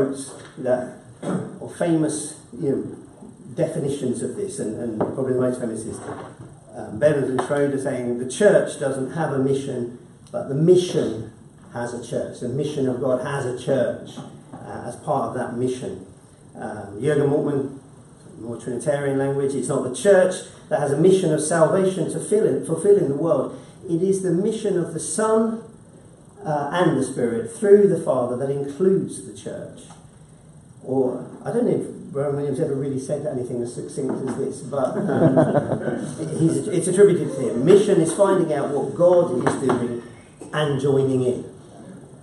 quotes that, or famous, definitions of this, and probably the most famous is Bernard and Schroeder saying the church doesn't have a mission, but the mission has a church. The mission of God has a church as part of that mission. Jürgen Moltmann, more Trinitarian language, it's not the church that has a mission of salvation to fulfill in the world. It is the mission of the Son and the Spirit through the Father that includes the church. Or, I don't know if Rowan Williams ever really said anything as succinct as this, but it's attributed to him. Mission is finding out what God is doing and joining in.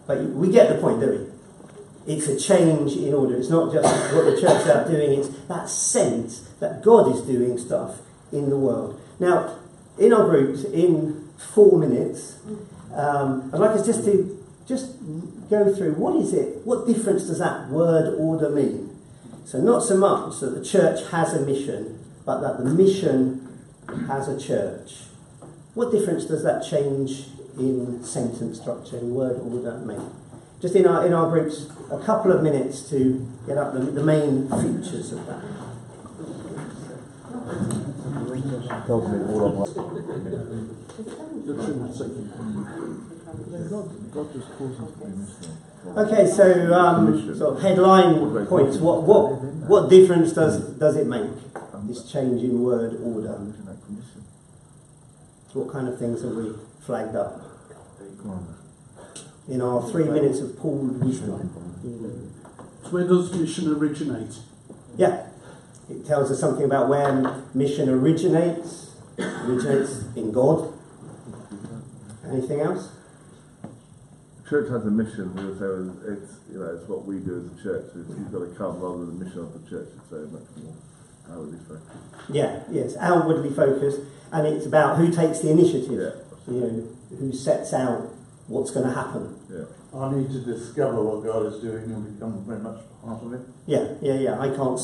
But we get the point, don't we? It's a change in order. It's not just what the church is out doing, it's that sense that God is doing stuff in the world. Now, in our groups, in 4 minutes, I'd like us just to go through what difference does that word order mean? So not so much that the church has a mission, but that the mission has a church. What difference does that change in sentence structure, in word order make? Just in our groups, a couple of minutes to get up the main features of that. Okay, so sort of headline points. What difference does it make? This change in word order. What kind of things have we flagged up in our 3 minutes of pooled wisdom? So where does mission originate? Yeah, it tells us something about where mission originates. Originates in God. Anything else? The church has a mission. We would say it's what we do as a church. You've got to come rather than the mission of the church. It's very much more outwardly focused. Yeah, yes, outwardly focused, and it's about who takes the initiative. Yeah. Who sets out what's going to happen. Yeah. I need to discover what God is doing and become very much part of it. Yeah. I can't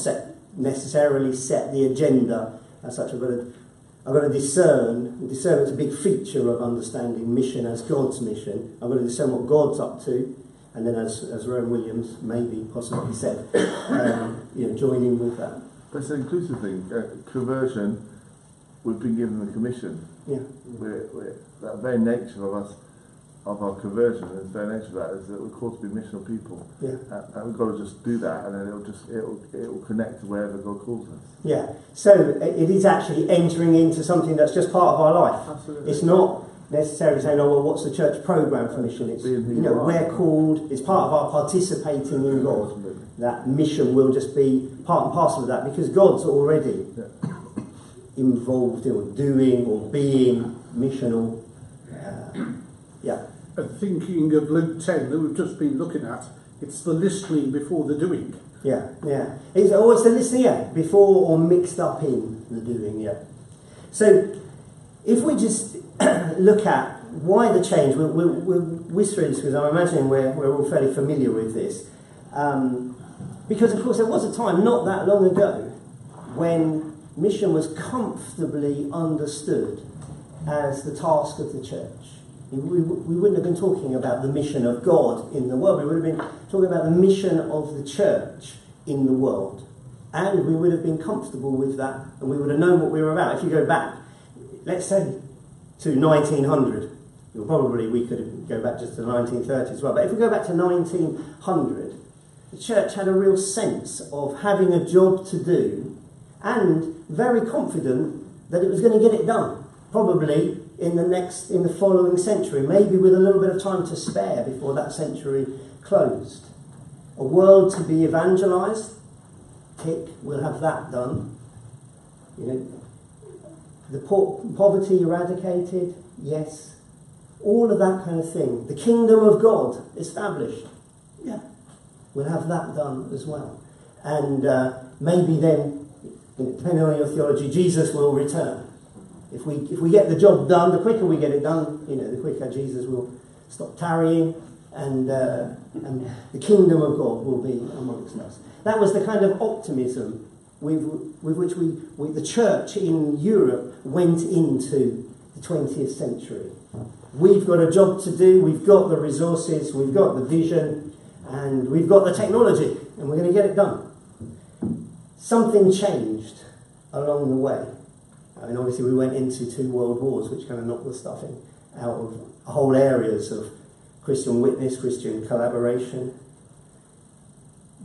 necessarily set the agenda as such. I've got to discern. Discernment's a big feature of understanding mission as God's mission. I've got to discern what God's up to, and then as Rowan Williams maybe possibly said, join in with that. But it's an inclusive thing. Conversion, we've been given the commission. Yeah. We're that very nature of us, of our conversion, and the very nature of that is that we're called to be missional people. Yeah. And we've got to just do that, and then it'll connect to wherever God calls us. Yeah. So it is actually entering into something that's just part of our life. Absolutely. It's not necessarily saying, what's the church programme for mission? It's we're called. It's part of our participating in God. Absolutely. That mission will just be part and parcel of that because God's already involved in doing or being missional. And thinking of Luke 10 that we've just been looking at, it's the listening before the doing. Yeah. It's always the listening, before or mixed up in the doing, So, if we just look at why the change, we'll whiz through this because I'm imagining we're all fairly familiar with this. Because, of course, there was a time not that long ago when mission was comfortably understood as the task of the church. We wouldn't have been talking about the mission of God in the world. We would have been talking about the mission of the church in the world. And we would have been comfortable with that, and we would have known what we were about. If you go back, let's say, to 1900, we could go back just to the 1930s as well, but if we go back to 1900, the church had a real sense of having a job to do and very confident that it was going to get it done. Probably in the following century, maybe with a little bit of time to spare before that century closed. A world to be evangelised, tick, we'll have that done. The poverty eradicated, yes. All of that kind of thing. The kingdom of God established, we'll have that done as well. And maybe then, depending on your theology, Jesus will return. If we get the job done, the quicker we get it done, the quicker Jesus will stop tarrying, and the kingdom of God will be amongst us. That was the kind of optimism with which the church in Europe went into the 20th century. We've got a job to do, we've got the resources, we've got the vision, and we've got the technology, and we're going to get it done. Something changed along the way. I mean, obviously we went into 2 world wars, which kind of knocked the stuffing out of whole areas of Christian witness, Christian collaboration.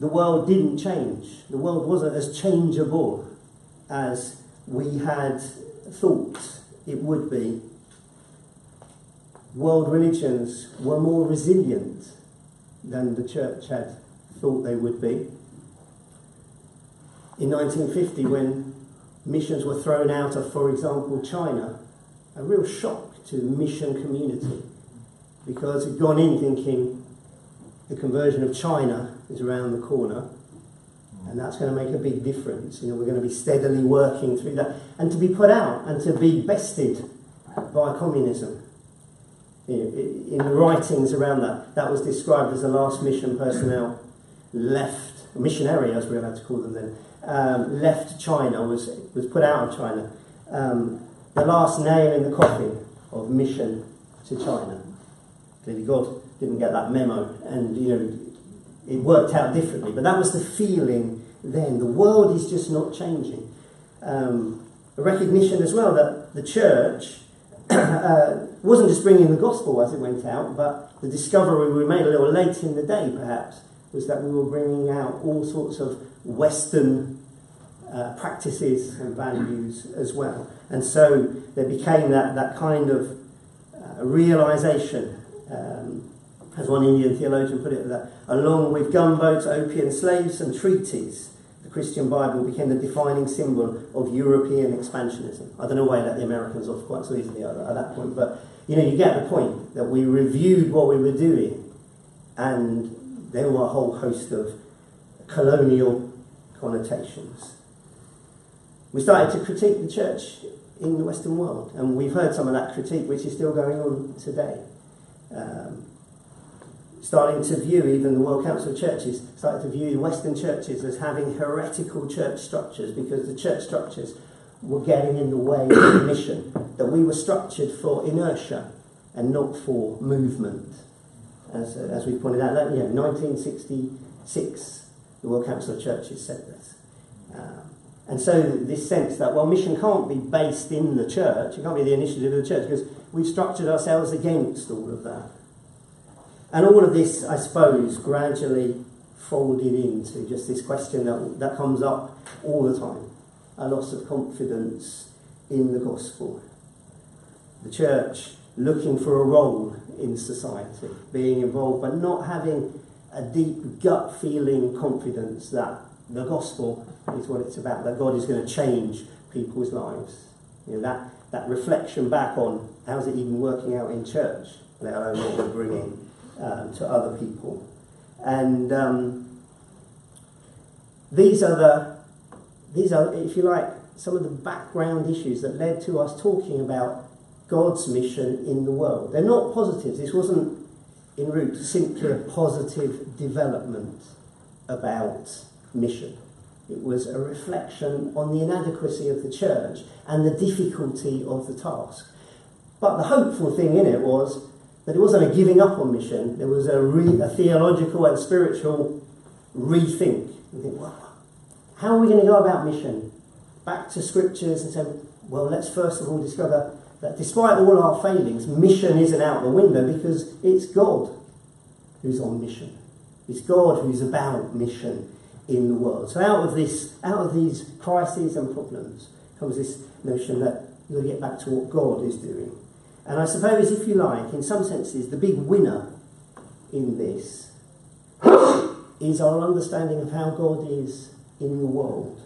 The world didn't change. The world wasn't as changeable as we had thought it would be. World religions were more resilient than the church had thought they would be. In 1950, when missions were thrown out of, for example, China, a real shock to the mission community, because it had gone in thinking the conversion of China is around the corner, and that's going to make a big difference. You know, we're going to be steadily working through that, and to be put out and to be bested by communism. You know, in the writings around that, that was described as the last mission personnel left, missionary as we were allowed to call them then, left China, was put out of China. The last nail in the coffin of mission to China. Clearly God didn't get that memo, and you know, it worked out differently, but that was the feeling then. The world is just not changing. A recognition as well that the church wasn't just bringing the gospel as it went out, but the discovery we made a little late in the day perhaps was that we were bringing out all sorts of Western practices and values as well. And so there became that kind of realisation, as one Indian theologian put it, that along with gunboats, opium, slaves and treaties, the Christian Bible became the defining symbol of European expansionism. I don't know why I let the Americans off quite so easily at that point, but you know, you get the point, that we reviewed what we were doing, and there were a whole host of colonial connotations. We started to critique the church in the Western world, and we've heard some of that critique, which is still going on today. Starting to view, even the World Council of Churches, started to view Western churches as having heretical church structures, because the church structures were getting in the way of the mission, that we were structured for inertia and not for movement. As we pointed out, 1966, the World Council of Churches said this. And so this sense that, well, mission can't be based in the church, it can't be the initiative of the church, because we've structured ourselves against all of that. And all of this, I suppose, gradually folded into just this question that comes up all the time, a loss of confidence in the gospel. The church looking for a role in society, being involved, but not having a deep gut feeling confidence that the gospel is what it's about, that God is going to change people's lives. You know, that reflection back on how's it even working out in church, let alone what we're bringing to other people. And these are, if you like, some of the background issues that led to us talking about God's mission in the world. They're not positives. This wasn't en route simply a positive development about mission. It was a reflection on the inadequacy of the church and the difficulty of the task. But the hopeful thing in it was that it wasn't a giving up on mission. There was a theological and spiritual rethink. You think, well, how are we going to go about mission? Back to scriptures and say, well, let's first of all discover that despite all our failings, mission isn't out the window, because it's God who's on mission. It's God who's about mission in the world. So out of these crises and problems comes this notion that you've got to get back to what God is doing. And I suppose, if you like, in some senses, the big winner in this is our understanding of how God is in the world.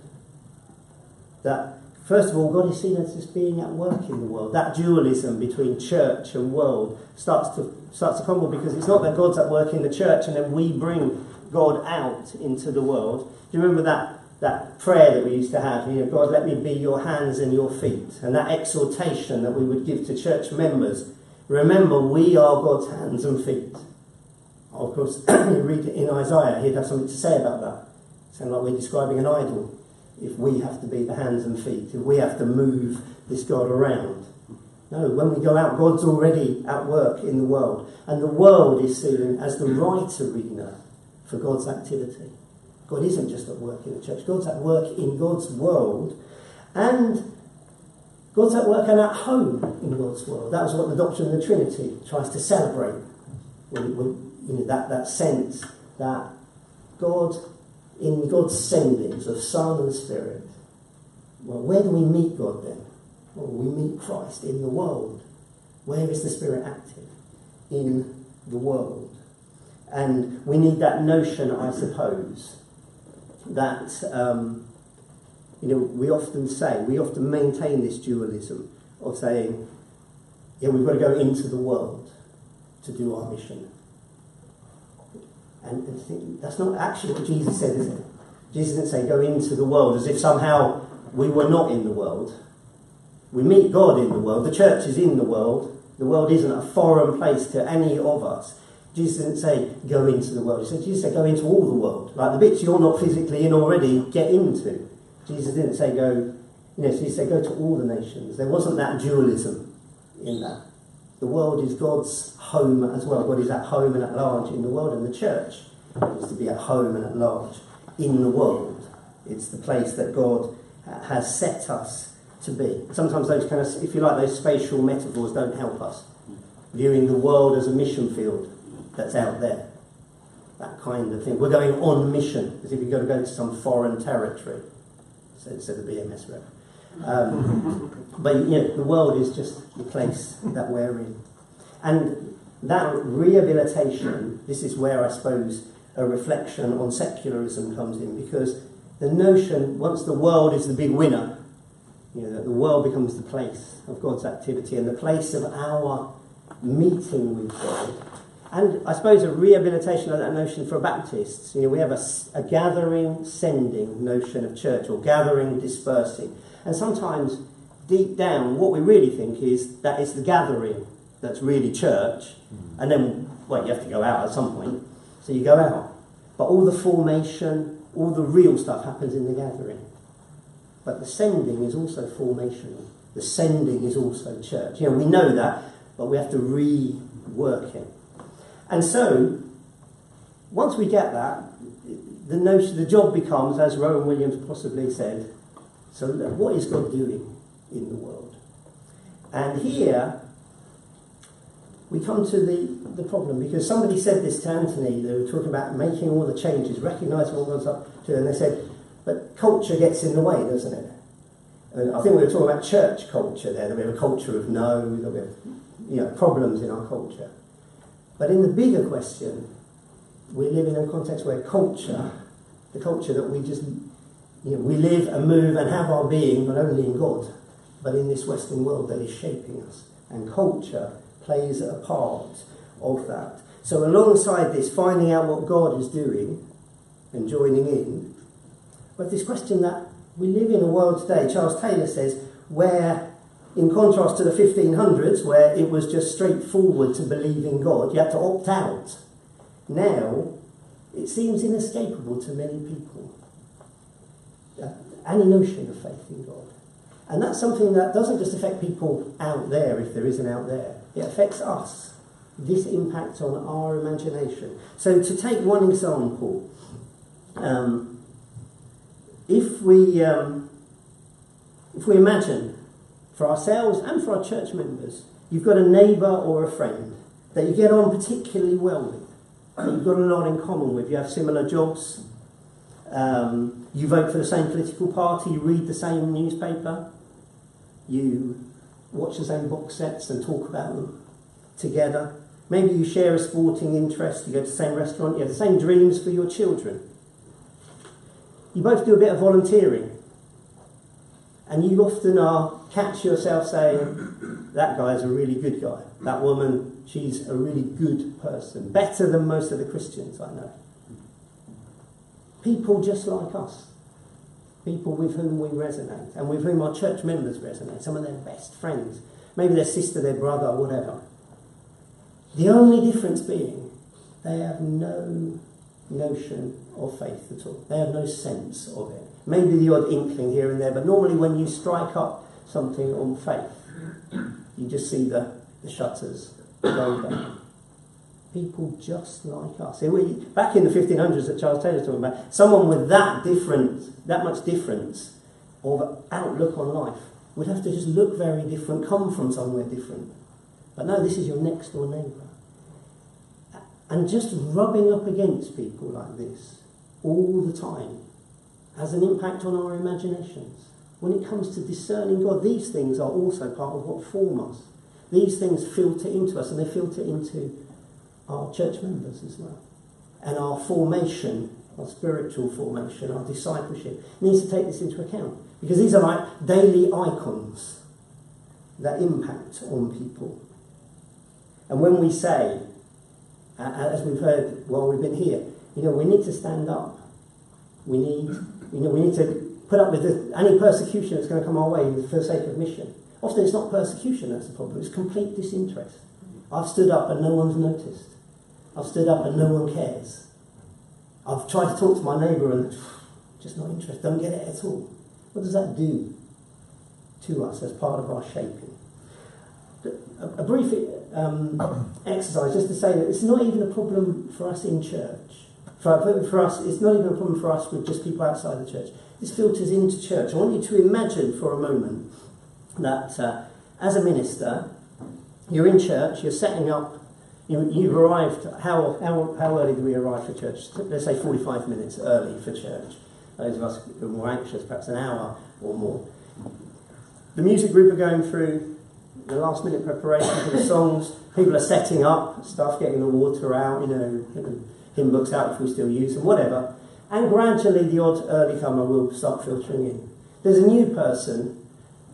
That, first of all, God is seen as just being at work in the world. That dualism between church and world starts to crumble, because it's not that God's at work in the church and then we bring God out into the world. Do you remember that prayer that we used to have? You know, God, let me be your hands and your feet. And that exhortation that we would give to church members. Remember, we are God's hands and feet. Of course, you read it in Isaiah, he'd have something to say about that. Sound like we're describing an idol. If we have to be the hands and feet, if we have to move this God around. No, when we go out, God's already at work in the world. And the world is seen as the right arena for God's activity. God isn't just at work in the church. God's at work in God's world, and God's at work and at home in God's world. That was what the doctrine of the Trinity tries to celebrate. That sense that God, in God's sendings of Son and Spirit, well, where do we meet God then? Well, we meet Christ in the world. Where is the Spirit active? In the world. And we need that notion, I suppose, that we often maintain this dualism of saying, we've got to go into the world to do our mission. And that's not actually what Jesus said, is it? Jesus didn't say go into the world as if somehow we were not in the world. We meet God in the world. The church is in the world. The world isn't a foreign place to any of us. Jesus didn't say go into the world. Jesus said go into all the world. Like the bits you're not physically in already, get into. Jesus didn't say go, so he said go to all the nations. There wasn't that dualism in that. The world is God's home as well. God is at home and at large in the world, and the church is to be at home and at large in the world. It's the place that God has set us to be. Sometimes those kind of, if you like, those spatial metaphors don't help us. Viewing the world as a mission field that's out there. That kind of thing. We're going on mission, as if you've got to go to some foreign territory. Instead of BMS rep. But the world is just the place that we're in. And that rehabilitation, this is where I suppose a reflection on secularism comes in, because the notion, once the world is the big winner, that the world becomes the place of God's activity and the place of our meeting with God. And I suppose a rehabilitation of that notion for Baptists. We have a gathering, sending notion of church, or gathering, dispersing. And sometimes, deep down, what we really think is that it's the gathering that's really church. And then, you have to go out at some point. So you go out. But all the formation, all the real stuff happens in the gathering. But the sending is also formational. The sending is also church. We know that, but we have to rework it. And so, once we get that, the job becomes, as Rowan Williams possibly said, so what is God doing in the world? And here, we come to the problem, because somebody said this to Anthony. They were talking about making all the changes, recognising what God's up to, and they said, but culture gets in the way, doesn't it? And I think we were talking about church culture there. We have a culture of no, we have problems in our culture. But in the bigger question, we live in a context where culture, the culture that we just, we live and move and have our being, not only in God, but in this Western world that is shaping us. And culture plays a part of that. So alongside this, finding out what God is doing and joining in, we have this question that we live in a world today, Charles Taylor says, where, in contrast to the 1500s, where it was just straightforward to believe in God, you had to opt out. Now, it seems inescapable to many people. Any notion of faith in God. And that's something that doesn't just affect people out there, if there is an out there. It affects us. This impacts on our imagination. So to take one example, if we imagine, for ourselves and for our church members, you've got a neighbour or a friend that you get on particularly well with, that you've got a lot in common with, you have similar jobs, you vote for the same political party, you read the same newspaper, you watch the same box sets and talk about them together. Maybe you share a sporting interest, you go to the same restaurant, you have the same dreams for your children. You both do a bit of volunteering. And you often catch yourself saying, that guy's a really good guy. That woman, she's a really good person. Better than most of the Christians I know. People just like us. People with whom we resonate. And with whom our church members resonate. Some of their best friends. Maybe their sister, their brother, whatever. The only difference being, they have no notion of faith at all. They have no sense of it. Maybe the odd inkling here and there, but normally when you strike up something on faith, you just see the shutters go down. people just like us. Back in the 1500s that Charles Taylor's talking about, someone with that much difference of outlook on life would have to just look very different, come from somewhere different. But no, this is your next door neighbour. And just rubbing up against people like this all the time has an impact on our imaginations. When it comes to discerning God, these things are also part of what form us. These things filter into us, and they filter into our church members as well. And our formation, our spiritual formation, our discipleship needs to take this into account. Because these are like daily icons that impact on people. And when we say, as we've heard while we've been here, we need to stand up. We need to put up with any persecution that's going to come our way for the sake of mission. Often it's not persecution that's the problem, it's complete disinterest. I've stood up and no one's noticed. I've stood up and no one cares. I've tried to talk to my neighbour and just not interested, don't get it at all. What does that do to us as part of our shaping? A brief exercise just to say that it's not even a problem for us in church. For us, it's not even a problem for us with just people outside the church. This filters into church. I want you to imagine for a moment that as a minister, you're in church, you're setting up, you've arrived, how early do we arrive for church? Let's say 45 minutes early for church. Those of us who are more anxious, perhaps an hour or more. The music group are going through the last minute preparation for the songs. People are setting up stuff, getting the water out, hymn books out if we still use them, whatever. And gradually the odd early comer will start filtering in. There's a new person,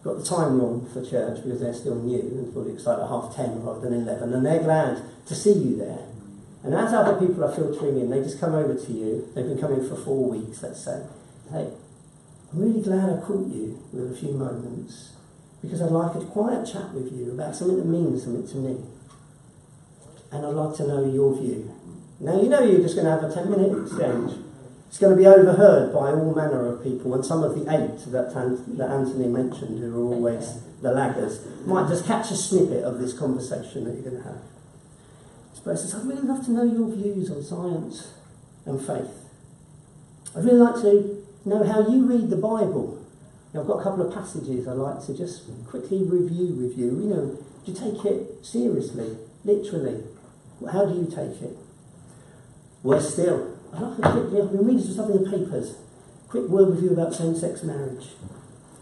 got the time wrong for church because they're still new and thought it was like 10:30 rather than 11, and they're glad to see you there. And as other people are filtering in, they just come over to you. They've been coming for 4 weeks, let's say. Hey, I'm really glad I caught you with a few moments because I'd like a quiet chat with you about something that means something to me. And I'd like to know your view. Now, you're just going to have a 10-minute exchange. It's going to be overheard by all manner of people, and some of the 8 that Anthony mentioned, who are always the laggers, might just catch a snippet of this conversation that you're going to have. This person says, I'd really love to know your views on science and faith. I'd really like to know how you read the Bible. Now, I've got a couple of passages I'd like to just quickly review with you. Do you take it seriously, literally? How do you take it? Worse still, I'd like I've been reading some stuff in the papers. Quick word with you about same-sex marriage.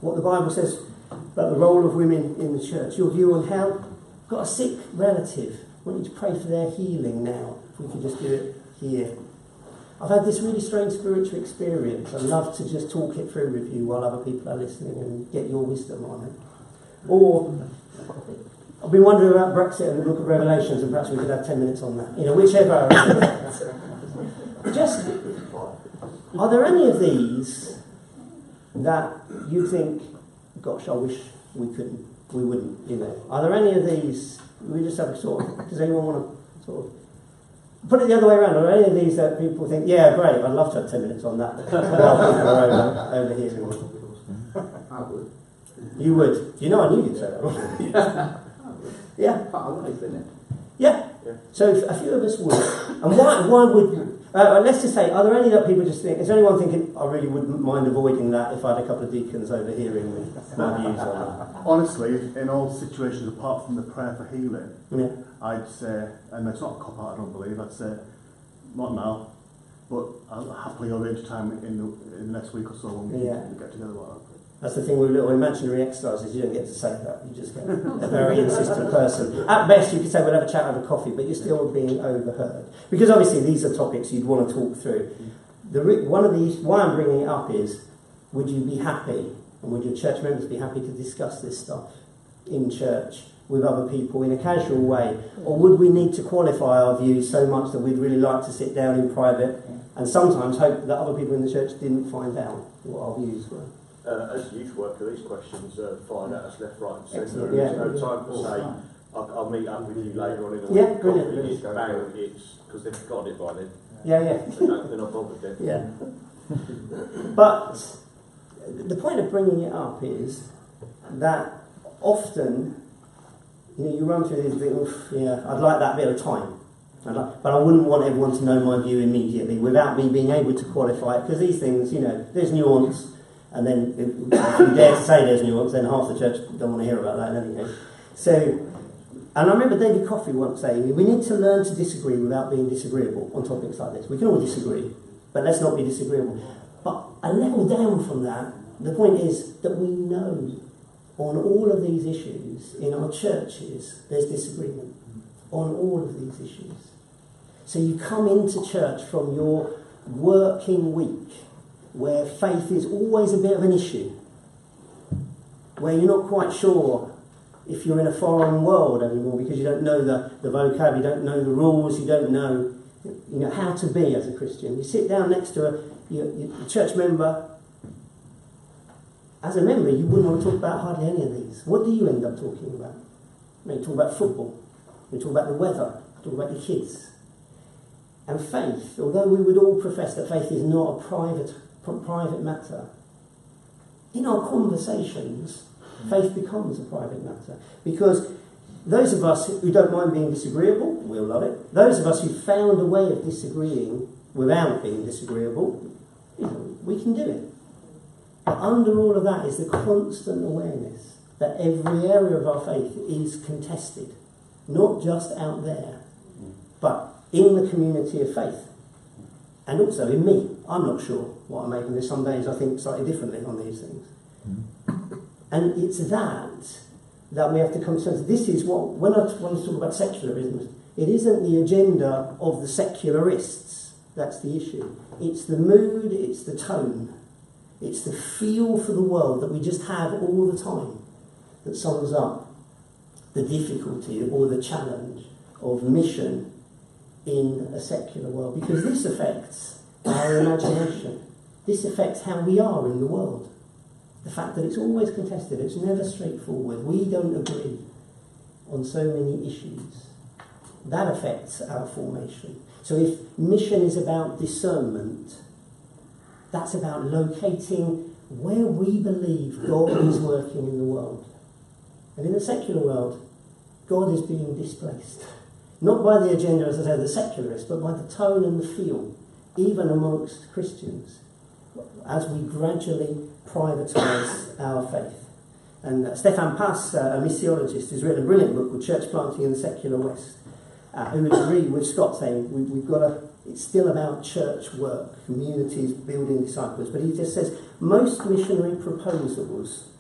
What the Bible says about the role of women in the church. Your view on how got a sick relative. I want you to pray for their healing now. If we could just do it here. I've had this really strange spiritual experience. I'd love to just talk it through with you while other people are listening and get your wisdom on it. Or I've been wondering about Brexit and the book of Revelations, and perhaps we could have 10 minutes on that. Whichever. Just, are there any of these that you think, gosh, I wish we wouldn't, Are there any of these, we just have does anyone want to put it the other way around, are there any of these that people think, yeah, great, I'd love to have 10 minutes on that, while people are over here? I would. You would? I knew you'd say that. Yeah. Part of life, isn't it? Yeah. So a few of us would. And why would... let's just say, are there any that people just think... Is there anyone thinking, I really wouldn't mind avoiding that if I had a couple of deacons overhearing me, my views on that? Honestly, in all situations apart from the prayer for healing, I'd say, and it's not a cop-out, I don't believe, I'd say, not now, but I'll happily arrange time in the next week or so when we get together like that. That's the thing with little imaginary exercises, you don't get to say that, you just get a very insistent person. At best you could say we'll have a chat over coffee, but you're still being overheard. Because obviously these are topics you'd want to talk through. Why I'm bringing it up is, would you be happy, and would your church members be happy to discuss this stuff in church with other people in a casual way? Or would we need to qualify our views so much that we'd really like to sit down in private and sometimes hope that other people in the church didn't find out what our views were? As a youth worker, these questions flying at us left, right and centre. Yeah. There's no time to say, I'll meet up with you later on in the week. Yeah, brilliant. It's bang, it's because they've forgotten it by then. Yeah. They're not bothered then. Yeah. But the point of bringing it up is that often, you run through these things, I'd like that bit of time. But I wouldn't want everyone to know my view immediately without me being able to qualify it, because these things, there's nuance, and then if you dare to say there's nuance, then half the church don't want to hear about that in any case. So, and I remember David Coffey once saying, we need to learn to disagree without being disagreeable on topics like this. We can all disagree, but let's not be disagreeable. But a level down from that, the point is that we know on all of these issues in our churches there's disagreement on all of these issues. So you come into church from your working week where faith is always a bit of an issue, where you're not quite sure if you're in a foreign world anymore because you don't know the vocab, you don't know the rules, you don't know how to be as a Christian. You sit down next to a church member. As a member, you wouldn't want to talk about hardly any of these. What do you end up talking about? You talk about football, you talk about the weather, you talk about your kids. And faith, although we would all profess that faith is not a private matter, in our conversations, faith becomes a private matter. Because those of us who don't mind being disagreeable, we'll love it. Those of us who found a way of disagreeing without being disagreeable, we can do it. But under all of that is the constant awareness that every area of our faith is contested, not just out there, but in the community of faith. And also in me. I'm not sure what I'm making this. Some days I think slightly differently on these things. And it's that we have to come to terms. This is what, when I want to talk about secularism, it isn't the agenda of the secularists that's the issue. It's the mood, it's the tone, it's the feel for the world that we just have all the time that sums up the difficulty or the challenge of mission in a secular world. Because this affects our imagination. This affects how we are in the world. The fact that it's always contested, it's never straightforward. We don't agree on so many issues. That affects our formation. So if mission is about discernment, that's about locating where we believe God is working in the world. And in the secular world, God is being displaced. Not by the agenda, as I say, the secularists, but by the tone and the feel, even amongst Christians, as we gradually privatise our faith. And Stefan Pass, a missiologist, has written a brilliant book called Church Planting in the Secular West, who would agree with Scott, saying we've got to, it's still about church work, communities, building disciples. But he just says most missionary proposals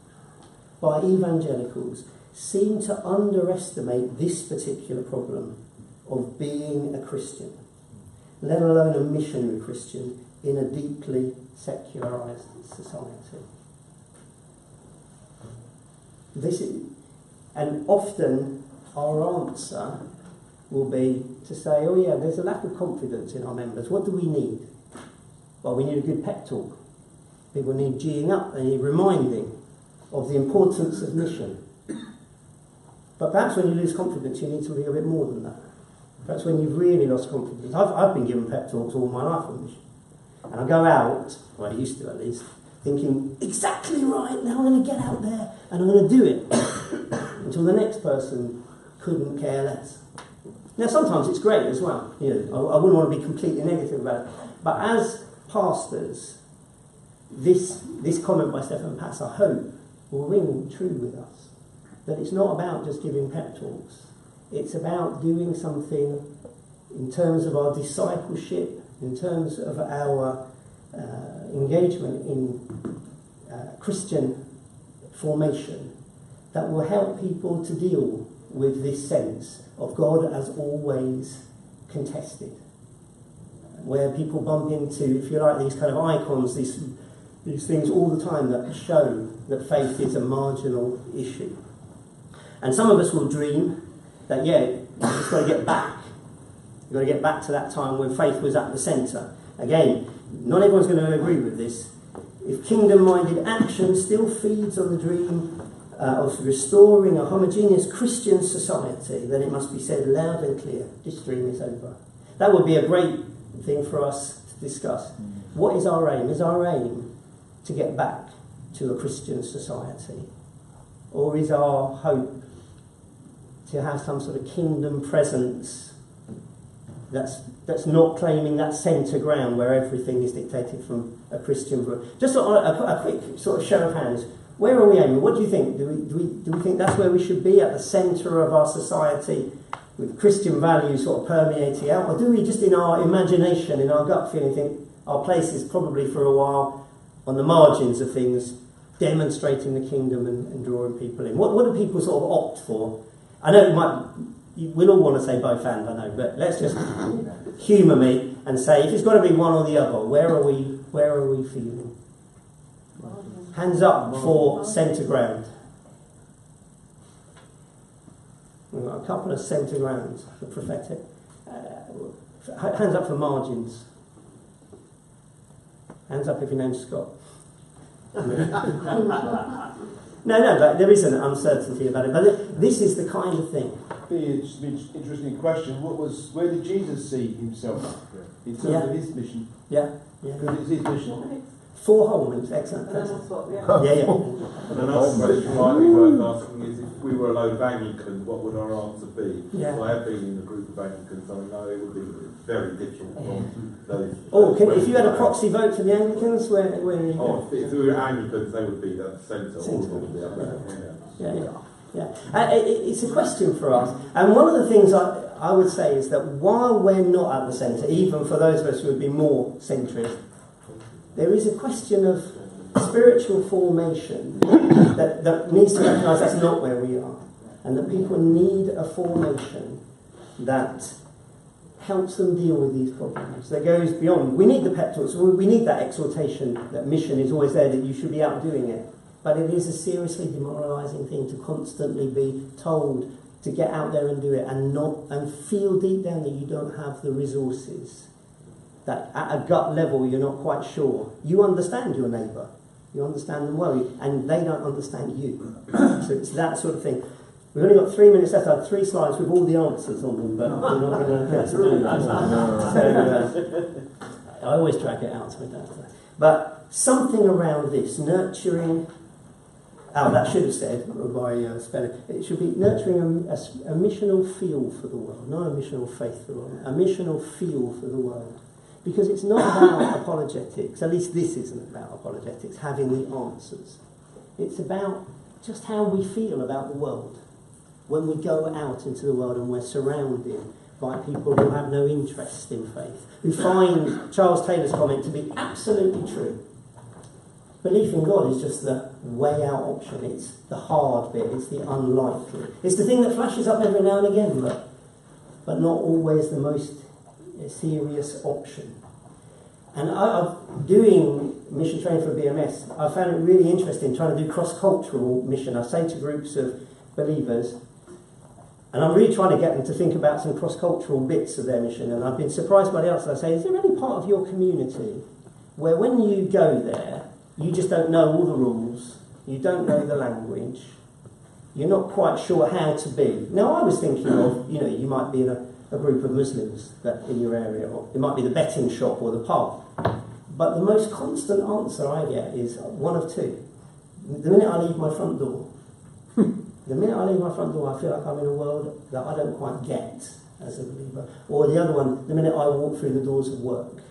by evangelicals seem to underestimate this particular problem of being a Christian, let alone a missionary Christian in a deeply secularised society. And often our answer will be to say, oh yeah, there's a lack of confidence in our members. What do we need? Well, we need a good pep talk. People need geeing up, they need reminding of the importance of mission. But perhaps when you lose confidence, you need something a bit more than that. Perhaps when you've really lost confidence. I've been given pep talks all my life on mission. And I go out, well I used to at least, thinking, exactly right, now I'm going to get out there and I'm going to do it. Until the next person couldn't care less. Now sometimes it's great as well. I wouldn't want to be completely negative about it. But as pastors, this comment by Stefan Pass, I hope, will ring true with us. That it's not about just giving pep talks. It's about doing something in terms of our discipleship, in terms of our engagement in Christian formation, that will help people to deal with this sense of God as always contested. Where people bump into, if you like, these kind of icons, these things all the time that show that faith is a marginal issue. And some of us will dream that, you've just got to get back. You've got to get back to that time when faith was at the centre. Again, not everyone's going to agree with this. If kingdom-minded action still feeds on the dream of restoring a homogeneous Christian society, then it must be said loud and clear, this dream is over. That would be a great thing for us to discuss. What is our aim? Is our aim to get back to a Christian society? Or is our hope to have some sort of kingdom presence that's not claiming that centre ground where everything is dictated from a Christian book. Just a quick sort of show of hands. Where are we aiming? What do you think? Do we think that's where we should be, at the centre of our society, with Christian values sort of permeating out? Or do we just in our imagination, in our gut feeling, think our place is probably for a while on the margins of things, demonstrating the kingdom and drawing people in? What do people sort of opt for? I know we'll all want to say both and, I know, but let's just humour me and say, if it's got to be one or the other, where are we feeling? Hands up for centre ground. We've got a couple of centre grounds for prophetic. Hands up for margins. Hands up if your name's Scott. No, but there is an uncertainty about it. But this is the kind of thing. It's an interesting question. Where did Jesus see himself in terms of his mission? Yeah. Because it's his mission. 4 whole minutes, excellent. Yeah. And another question might be worth asking is, if we were a load of Anglicans, what would our answer be? Yeah. So I have been in a group of Anglicans, so I know it would be very different from those. If you had a proxy vote for the Anglicans, where are you? If we were Anglicans, they would be the centre. All of them would be up there. Yeah. It's a question for us. And one of the things I would say is that while we're not at the centre, even for those of us who would be more centrist, there is a question of spiritual formation that needs to recognise that's not where we are, and that people need a formation that helps them deal with these problems, that goes beyond. We need the pep talks, we need that exhortation, that mission is always there, that you should be out doing it, but it is a seriously demoralising thing to constantly be told to get out there and do it, and feel deep down that you don't have the resources. That at a gut level you're not quite sure. You understand your neighbour, you understand them well, and they don't understand you. So it's that sort of thing. We've only got 3 minutes left. I have 3 slides with all the answers on them, but we're not going to get to do that. So I always drag it out, so we don't have to. But something around this, nurturing. That should have said by spelling. It should be nurturing a missional feel for the world, not a missional faith for the world. A missional feel for the world. Because it's not about apologetics, at least this isn't about apologetics, having the answers. It's about just how we feel about the world when we go out into the world and we're surrounded by people who have no interest in faith, who find Charles Taylor's comment to be absolutely true. Belief in God is just the way out option. It's the hard bit, it's the unlikely. It's the thing that flashes up every now and again, but not always the most serious option. And I've doing mission training for BMS, I found it really interesting trying to do cross-cultural mission. I say to groups of believers, and I'm really trying to get them to think about some cross-cultural bits of their mission, and I've been surprised by the answer. I say, is there any part of your community where when you go there, you just don't know all the rules, you don't know the language, you're not quite sure how to be? Now I was thinking of, you might be in a group of Muslims that in your area, or it might be the betting shop or the pub. But the most constant answer I get is one of two. The minute I leave my front door, I feel like I'm in a world that I don't quite get as a believer. Or the other one, the minute I walk through the doors of work.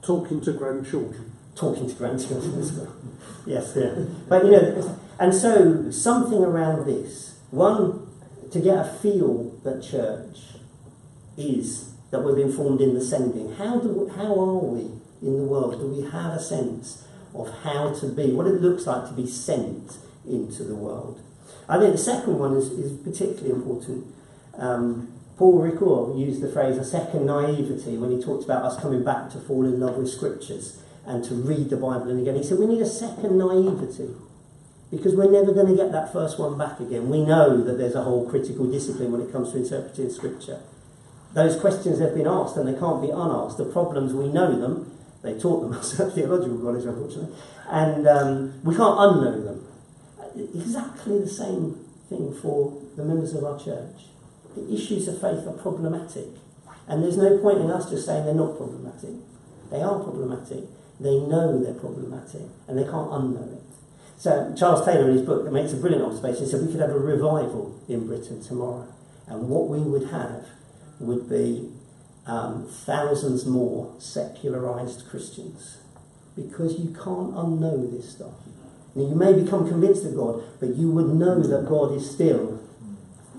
Talking to grandchildren as well. Yes, yeah. But and so something around this. One, to get a feel that church is that we've been formed in the sending. How are we in the world? Do we have a sense of how to be, what it looks like to be sent into the world? I think the second one is particularly important. Paul Ricoeur used the phrase a second naivety when he talked about us coming back to fall in love with scriptures and to read the Bible and again. He said we need a second naivety because we're never going to get that first one back again. We know that there's a whole critical discipline when it comes to interpreting scripture. Those questions have been asked and they can't be unasked. The problems, we know them. They taught them at theological college, unfortunately. And we can't unknow them. Exactly the same thing for the members of our church. The issues of faith are problematic. And there's no point in us just saying they're not problematic. They are problematic. They know they're problematic. And they can't unknow it. So Charles Taylor in his book makes a brilliant observation. He said we could have a revival in Britain tomorrow. And what we would have would be thousands more secularised Christians, because you can't unknow this stuff. Now, you may become convinced of God, but you would know that God is still,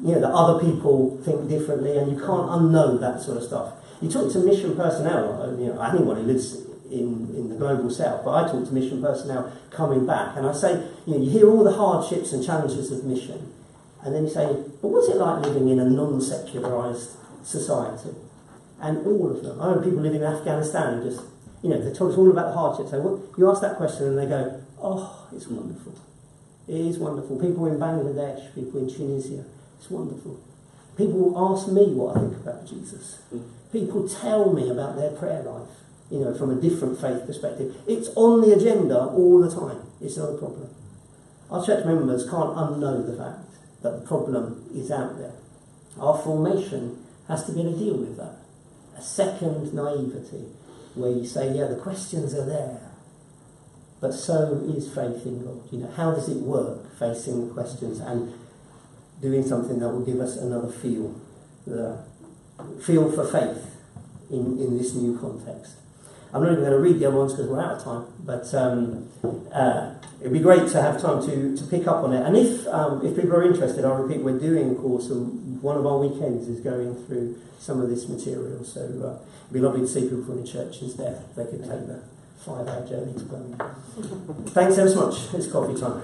that other people think differently, and you can't unknow that sort of stuff. You talk to mission personnel, anyone who lives in the global south, but I talk to mission personnel coming back, and I say, you hear all the hardships and challenges of mission, and then you say, but what's it like living in a non-secularised society? And all of them, I know people living in Afghanistan who just, they tell us all about the hardships. So you ask that question and they go, oh, it's wonderful. It is wonderful. People in Bangladesh, people in Tunisia, it's wonderful. People ask me what I think about Jesus. People tell me about their prayer life, from a different faith perspective. It's on the agenda all the time. It's not a problem. Our church members can't unknow the fact that the problem is out there. Our formation has to be able to deal with that. A second naivety, where you say, the questions are there, but so is faith in God. How does it work, facing the questions and doing something that will give us another feel for faith in this new context. I'm not even going to read the other ones because we're out of time, but it'd be great to have time to pick up on it. And if people are interested, I'll repeat, we're doing a course, and one of our weekends is going through some of this material. So it'd be lovely to see people from the churches there. They could take the 5-hour journey to Birmingham. Thanks ever so much. It's coffee time.